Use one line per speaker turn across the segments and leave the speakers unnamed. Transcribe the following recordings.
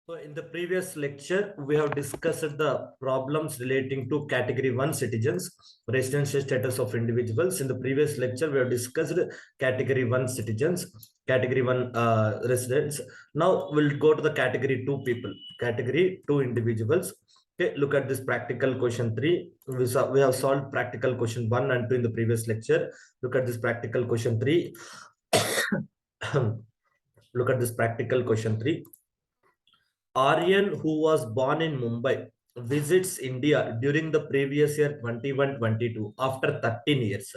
So in the previous lecture, we have discussed the problems relating to category 1 citizens, residential status of individuals. In the previous lecture, we have discussed category 1 citizens, category 1 residents. Now we'll go to the category 2 people, category 2 individuals. Okay, look at this practical question 3. We have solved practical question 1 and 2 in the previous lecture. Look at this practical question 3. Look at this practical question 3. Aryan, who was born in Mumbai, visits India during the previous year 21-22 after 13 years.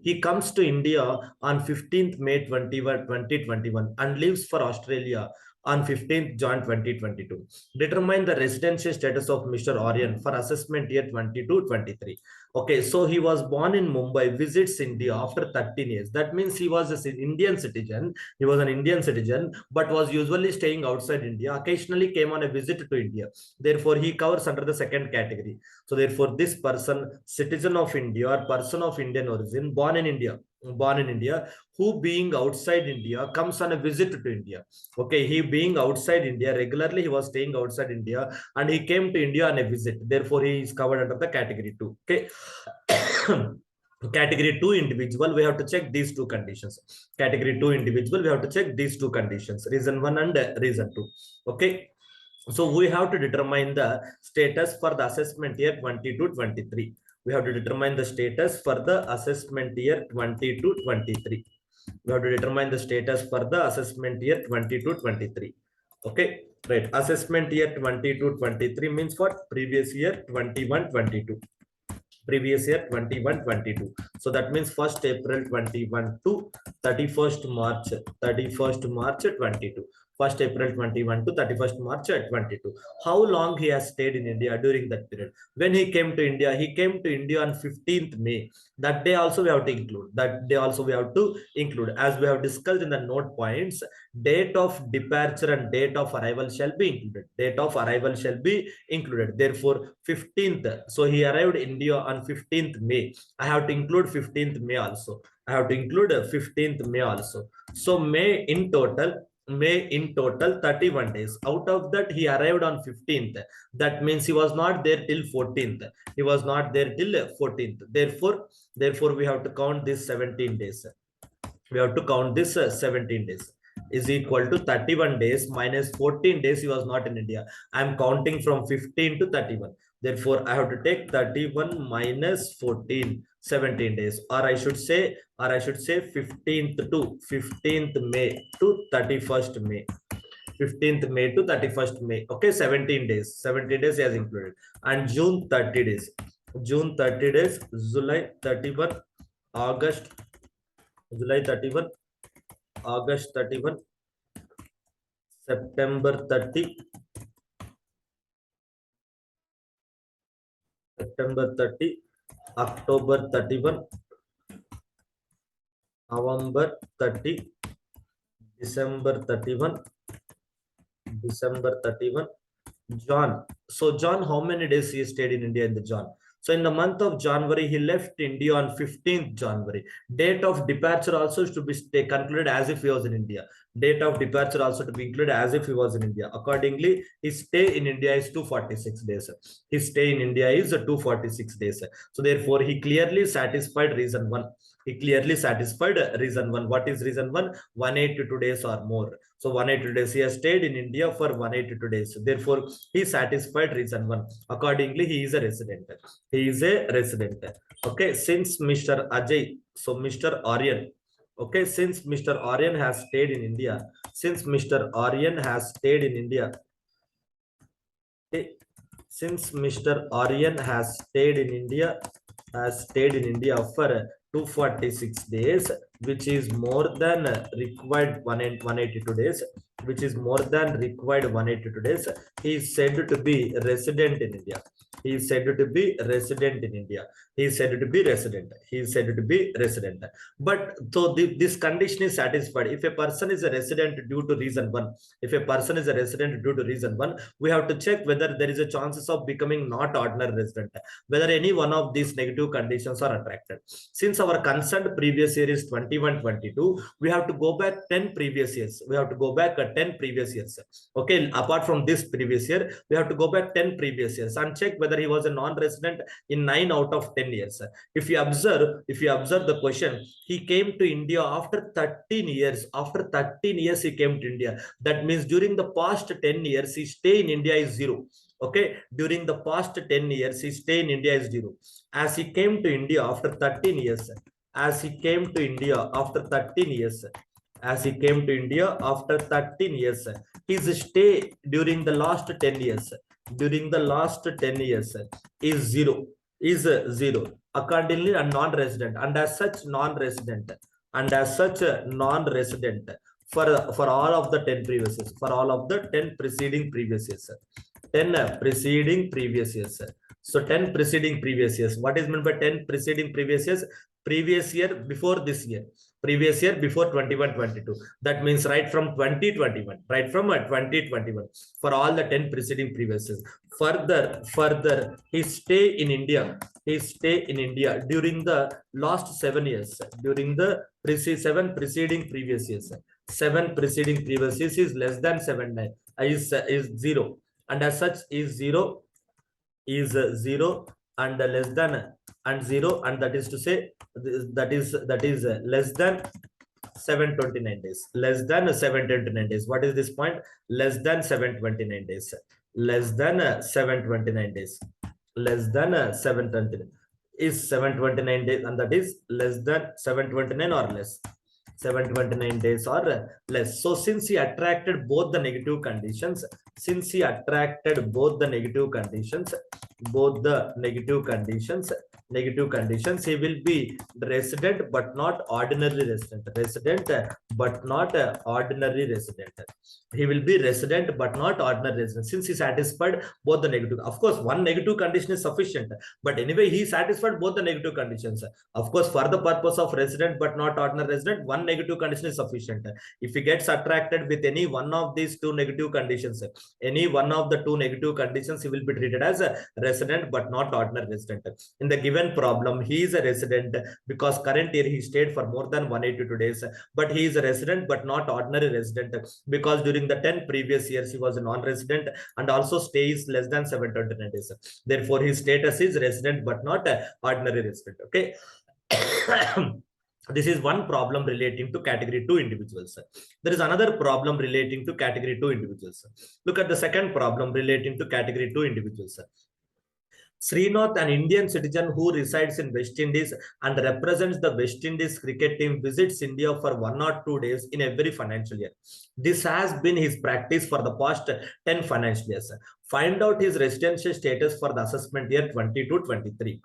He comes to India on 15th May 2021 and leaves for Australia on 15th June 2022. Determine the residential status of Mr. Aryan for assessment year 22-23. Okay, so he was born in Mumbai, visits India after 13 years. That means he was an Indian citizen. He was an Indian citizen, but was usually staying outside India. Occasionally came on a visit to India. Therefore, he covers under the second category. So, therefore, this person, citizen of India or person of Indian origin, born in India, who being outside India comes on a visit to India. Okay, he being outside India regularly, he was staying outside India and he came to India on a visit. Therefore, he is covered under the category 2. Okay. Category 2 individual, we have to check these two conditions. Category 2 individual, we have to check these two conditions, reason 1 and reason 2. Okay, so we have to determine the status for the assessment year 22-23. We have to determine the status for the assessment year 22-23. We have to determine the status for the assessment year 22-23. Okay, right. Assessment year 22-23 means what? Previous year 21-22. Previous year 21-22. So that means 1st April 21 to 31st March 22. 1st April 21 to 31st March 22. How long he has stayed in India during that period? When he came to India on 15th May. That day also we have to include. As we have discussed in the note points, date of departure and date of arrival shall be included. Date of arrival shall be included. Therefore, 15th. So he arrived in India on 15th May. I have to include 15th May also. 15th May also. So May in total 31 days. Out of that, he arrived on 15th. That means he was not there till 14th. Therefore, we have to count this 17 days. We have to count this 17 days is equal to 31 days minus 14 days he was not in India. I am counting from 15 to 31. Therefore, I have to take 31 minus 14, 17 days. Or I should say 15th May to 31st May. 15th May to 31st May. Okay, 17 days. 17 days he has included. And June 30 days. July 31, August 31, September 30, October 31, November 30, December 31, John. So John, how many days he stayed in India in the John? So in the month of January, he left India on 15th January. Date of departure also should be concluded as if he was in India. Date of departure also to be included as if he was in India. Accordingly, his stay in India is 246 days. His stay in India is 246 days. So therefore, he clearly satisfied reason 1. What is reason 1? 182 days or more. So 182 days. He has stayed in India for 182 days. Therefore, he satisfied reason 1. Accordingly, he is a resident. Okay, since Mr. Ajay, so Mr. Aryan. Okay, since Mr. Aryan has stayed in India. Okay, since Mr. Aryan has stayed in India for 246 days, which is more than required 182 days, he is said to be resident in India. He is said to be resident in India. He is said to be resident. He is said to be resident. But so this condition is satisfied. If a person is a resident due to reason one, if a person is a resident due to reason one, we have to check whether there is a chances of becoming not ordinary resident, whether any one of these negative conditions are attracted. Since our concerned previous year is 21-22, we have to go back 10 previous years. We have to go back 10 previous years. Okay, apart from this previous year, we have to go back 10 previous years and check whether he was a non-resident in 9 out of 10 years. If you observe the question, he came to India after 13 years. After 13 years, he came to India. That means during the past 10 years, his stay in India is 0. Okay, during the past 10 years, his stay in India is 0. As he came to India after 13 years, as he came to India after 13 years, as he came to India after 13 years, his stay during the last 10 years, is 0, is 0. Accordingly, a non-resident, and as such non-resident, for all of the 10 previous years, for all of the 10 preceding previous years. 10 preceding previous years. So 10 preceding previous years. What is meant by 10 preceding previous years? Previous year before this year. Previous year before 21-22. That means right from 2021. Right from 2021. For all the 10 preceding previous years. Further, his stay in India. During the last 7 years. During the 7 preceding previous years. 7 preceding previous years is less than 7 is 0. And as such is 0 and less than and 0, and that is to say that is less than 729 days. Less than 729 days. What is this point? Less than 729 days. Less than 729 days. Less than 729 is 729 days, and that is less than 729 or less. 729 days or less. So since he attracted both the negative conditions, he will be resident but not ordinary resident. He will be resident but not ordinary resident, since he satisfied both the negative. Of course, one negative condition is sufficient, but anyway, he satisfied both the negative conditions. Of course, for the purpose of resident but not ordinary resident, one negative condition is sufficient. If he gets attracted with any one of these two negative conditions, any one of the two negative conditions, he will be treated as a resident but not ordinary resident. In the given problem, he is a resident because current year he stayed for more than 182 days, but he is a resident but not ordinary resident because during the 10 previous years he was a non-resident, and also stays less than 729 days. Therefore, his status is resident but not ordinary resident. Okay. This is one problem relating to category 2 individuals. There is another problem relating to category 2 individuals. Look at the second problem relating to category 2 individuals. Srinath, an Indian citizen who resides in West Indies and represents the West Indies cricket team, visits India for 1 or 2 days in every financial year. This has been his practice for the past 10 financial years. Find out his residential status for the assessment year 22-23.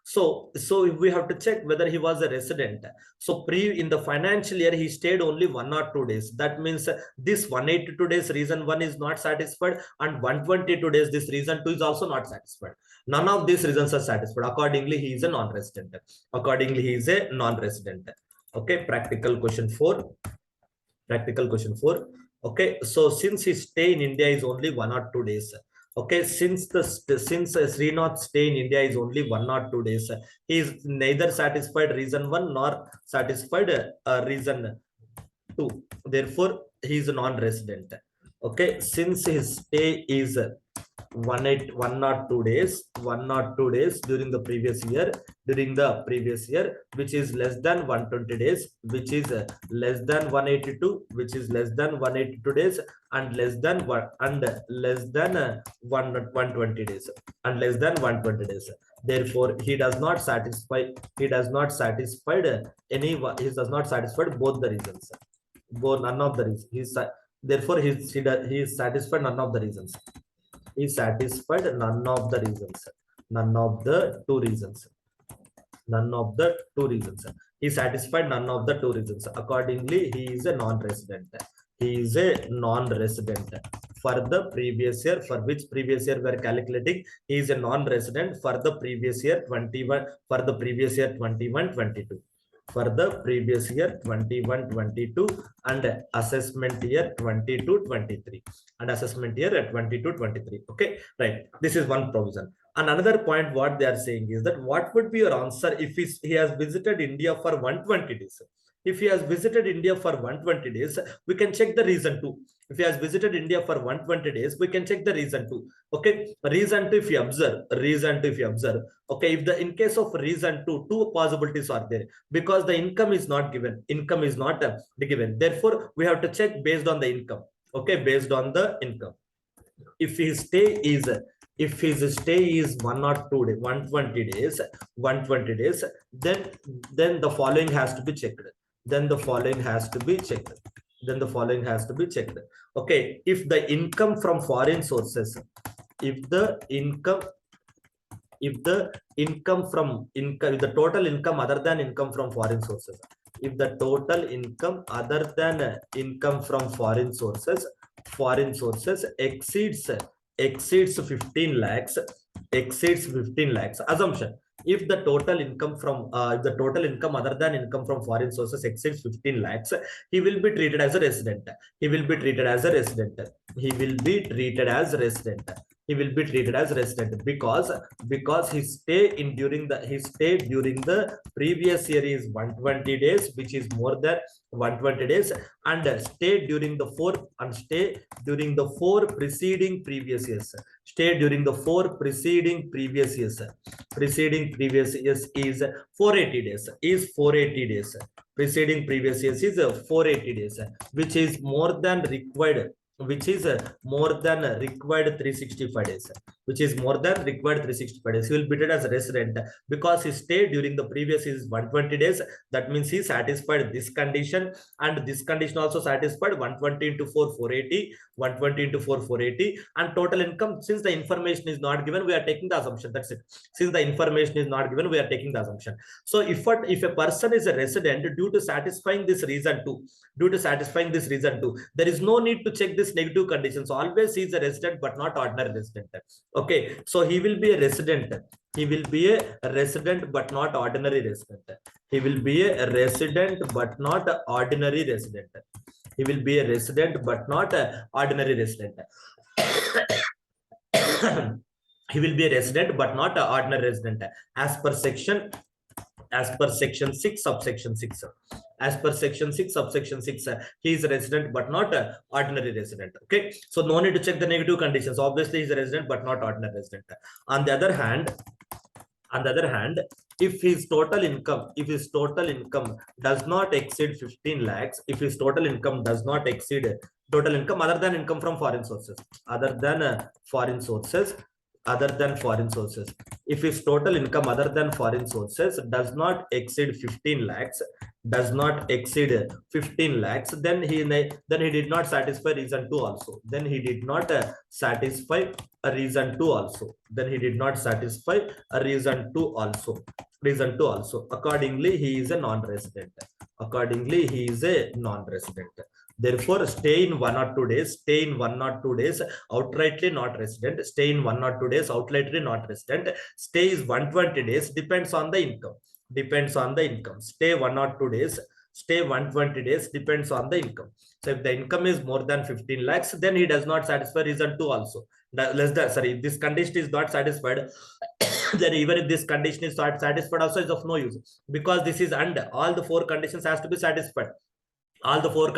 So we have to check whether he was a resident. So in the financial year, he stayed only 1 or 2 days. That means this 182 days reason 1 is not satisfied, and 122 days this reason 2 is also not satisfied. None of these reasons are satisfied. Accordingly, he is a non-resident. Okay, practical question 4. Okay, so since his stay in India is only 1 or 2 days. Okay, since Srinath stay in India is only 1 or 2 days, he is neither satisfied reason 1 nor satisfied reason 2. Therefore, he is a non-resident. Okay, since his stay is 1 or 2 days during the previous year, which is less than 120 days, which is less than 182, which is less than 182 days, and less than 120 days, and less than 120 days. Therefore, he does not satisfy both the reasons. None of the reasons. Therefore, he is satisfied none of the reasons. He satisfied none of the reasons. None of the two reasons. He satisfied none of the two reasons. Accordingly, he is a non-resident. for the previous year. For which previous year we are calculating? He is a non-resident for the previous year 21, for the previous year 21-22. For the previous year 21-22 and assessment year 22-23 and assessment year at 22-23. Okay, right. This is one provision. And another point what they are saying is that what would be your answer if he has visited India for 120 days? If he has visited India for 120 days, we can check the reason too. If he has visited India for 120 days, we can check the reason too. Okay, reason two if you observe, reason two if you observe. Okay, if the in case of reason two possibilities are there because the income is not given, income is not given. Therefore, we have to check based on the income. Okay, based on the income. If his stay is 1 or 2 days, 120 days, 120 days, then the following has to be checked. Then the following has to be checked. Then the following has to be checked. Okay, if the income from foreign sources, if the total income other than income from foreign sources, if the total income other than income from foreign sources exceeds 15 lakhs, assumption, if the total income from other than income from foreign sources exceeds 15 lakhs, he will be treated as a resident. He will be treated as a resident. He will be treated as resident. He will be treated as resident because his stay during the previous year is 120 days, which is more than 120 days, and stay during the four preceding previous years. Stay during the four preceding previous years. Preceding previous years is 480 days. Is 480 days. Preceding previous years is 480 days, which is more than required. Which is more than required 365 days. Which is more than required 365 days. He will be treated as a resident because he stayed during the previous is 120 days. That means he satisfied this condition, and this condition also satisfied 120 into 4, 480, 120 into 4, 480, and total income. Since the information is not given, we are taking the assumption. That's it. Since the information is not given, we are taking the assumption. So if a person is a resident due to satisfying this reason too, there is no need to check this negative conditions. Always he is a resident but not ordinary resident. Okay, so he will be a resident. He will be a resident but not ordinary resident. He will be a resident but not ordinary resident. He will be a resident but not ordinary resident. He will be a resident but not ordinary resident as per section 6 subsection 6. As per section 6 subsection 6, he is a resident but not ordinary resident. Okay, so no need to check the negative conditions. Obviously he is a resident but not ordinary resident. On the other hand, if his total income does not exceed 15 lakhs, if his total income does not exceed total income other than income from foreign sources, if his total income other than foreign sources does not exceed 15 lakhs, then he did not satisfy reason 2 also. Then he did not satisfy a reason 2 also. Reason 2 also. Accordingly, he is a non-resident. Therefore, stay in 1 or 2 days, outrightly not resident. Stay in 1 or 2 days, outrightly not resident. Stay is 120 days, depends on the income. Stay 1 or 2 days, stay 120 days, depends on the income. So if the income is more than 15 lakhs, then he does not satisfy reason 2 also. If this condition is not satisfied, then even if this condition is not satisfied also is of no use, because this is under all the 4 conditions has to be satisfied. Therefore,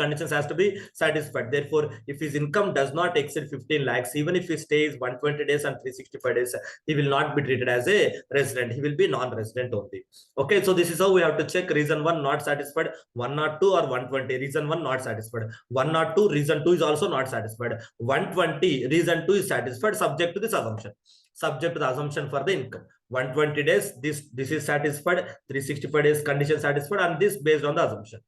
if his income does not exceed 15 lakhs, even if he stays 120 days and 365 days, he will not be treated as a resident. He will be non-resident only. Okay, so this is how we have to check reason 1 not satisfied, 102 or 120. Reason 1 not satisfied, 102, reason 2 is also not satisfied, 120, reason 2 is satisfied, subject to this assumption. Subject to the assumption for the income. 120 days, this is satisfied, 365 days condition satisfied, and this based on the assumption.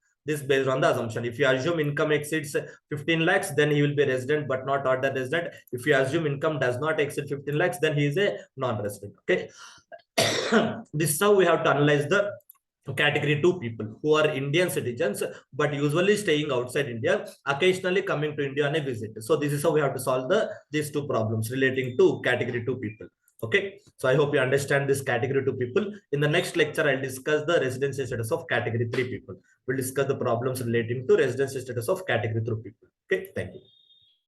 If you assume income exceeds 15 lakhs, then he will be a resident but not ordinary resident. If you assume income does not exceed 15 lakhs, then he is a non-resident. Okay. This is how we have to analyze the Category 2 people who are Indian citizens but usually staying outside India, occasionally coming to India on a visit. So this is how we have to solve these two problems relating to category 2 people. Okay, so I hope you understand this category 2 people. In the next lecture, I'll discuss the residency status of category 3 people. We'll discuss the problems relating to residency status of category 3 people. Okay, thank you.